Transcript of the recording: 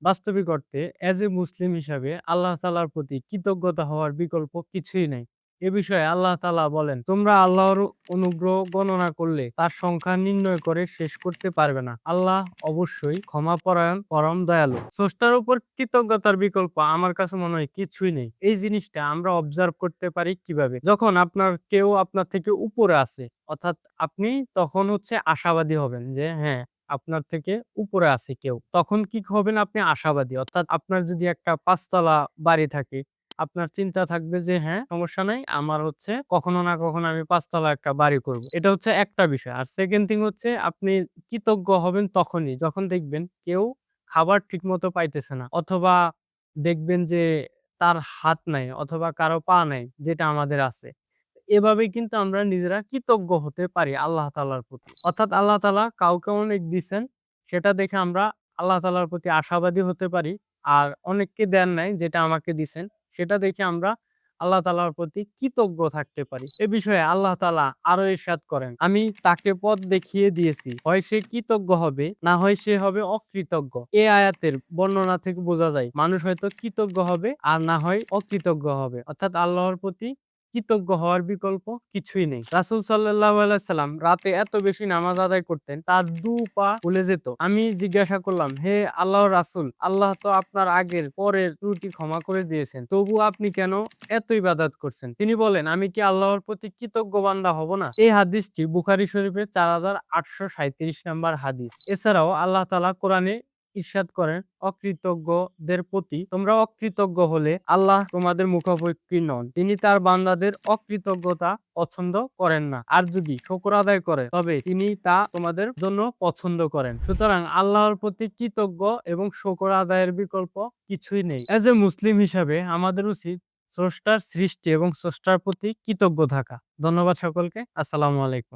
বাস্তবিক অর্থে as a মুসলিম হিসাবে আল্লাহ তাআলার প্রতি কৃতজ্ঞতা হওয়ার বিকল্প কিছুই নাই। এ বিষয়ে আল্লাহ তাআলা বলেন, "তোমরা আল্লাহর অনুগ্রহ গণনা করলে তার সংখ্যা নির্ণয় করে শেষ করতে পারবে না। আল্লাহ অবশ্যই ক্ষমাপরায়ণ, পরম দয়ালু।" স্রষ্টার উপর কৃতজ্ঞতার বিকল্প আমার কাছে মনে হয় কিছুই নেই। এই জিনিসটা আমরা অবজার্ভ করতে পারি কিভাবে? যখন কেউ আপনার থেকে উপরে আছে, অর্থাৎ আপনি তখন আশাবাদী হবেন যে হ্যাঁ, আপনার থেকে উপরে আছে কেউ। তখন কি হবেন, আপনি আশাবাদী। অর্থাৎ আপনার যদি একটা ৫ তলা বাড়ি থাকে, আপনার চিন্তা থাকবে যে হ্যাঁ, সমস্যা নাই। আমার কখনো না কখনো আমি ৫ তলা একটা বাড়ি করব। এটা একটা বিষয়। আর সেকেন্ড থিং আপনি কৃতজ্ঞ হবেন তখনই যখন দেখবেন কেউ খাবার ঠিকমতো পাইতেছে না। অথবা দেখবেন যে তার হাত নাই অথবা কারো পা নাই, যেটা আমাদের আছে। এভাবেই কিন্তু আমরা নিজেরা কৃতজ্ঞ হতে পারি আল্লাহ তাআলার প্রতি। অর্থাৎ আল্লাহ তাআলা কাউকে অনেক দিছেন, সেটা দেখে আমরা আল্লাহ তাআলার প্রতি আশাবাদী হতে পারি। আর অনেককে দেন নাই, যেটা আমাকে দিছেন, সেটা দেখে আমরা আল্লাহ তাআলার প্রতি কৃতজ্ঞ থাকতে পারি। এ বিষয়ে আল্লাহ তাআলা আরো ইরশাদ করেন, "আমি তাকে পথ দেখিয়ে দিয়েছি। হয় সে কৃতজ্ঞ হবে, না হয় সে হবে অকৃতজ্ঞ।" এই আয়াতের বর্ণনা থেকে বোঝা যায় মানুষ হয়তো কৃতজ্ঞ হবে আর না হয় অকৃতজ্ঞ হবে। অর্থাৎ আল্লাহর প্রতি কৃতজ্ঞ হওয়ার বিকল্প কিছুই নেই। রাসূল সাল্লাল্লাহু আলাইহি সাল্লাম রাতে এত বেশি নামাজ আদায় করতেন, তার ২ পা ফুলে যেত। আমি জিজ্ঞাসা করলাম, "হে আল্লাহর রাসূল, আল্লাহ তো আপনার আগের, পরের ত্রুটি ক্ষমা করে দিয়েছেন। তবুও আপনি কেন এত ইবাদত করছেন?" তিনি বলেন, "আমি কি আল্লাহর প্রতি কৃতজ্ঞ বান্দা হব না?" এই হাদিসটি বুখারী শরীফের ৪৮৩৭ নম্বর হাদিস। এছাড়াও আল্লাহ তাআলা কোরআনে ইরশাদ করেন, অকৃতজ্ঞদের প্রতি, "তোমরা অকৃতজ্ঞ হলে আল্লাহ তোমাদের মুখাপেক্ষী নন। তিনি তার বান্দাদের অকৃতজ্ঞতা পছন্দ করেন না। আর যদি শুকর আদায় করে তবে তিনি তা তোমাদের জন্য পছন্দ করেন।" সুতরাং আল্লাহর প্রতি কৃতজ্ঞ এবং শুকর আদায়ের বিকল্প কিছুই নেই। এজ এ মুসলিম হিসাবে আমাদের উচিত স্রষ্টার সৃষ্টি এবং স্রষ্টার প্রতি কৃতজ্ঞ থাকা। ধন্যবাদ সকলকে। আসসালামু আলাইকুম।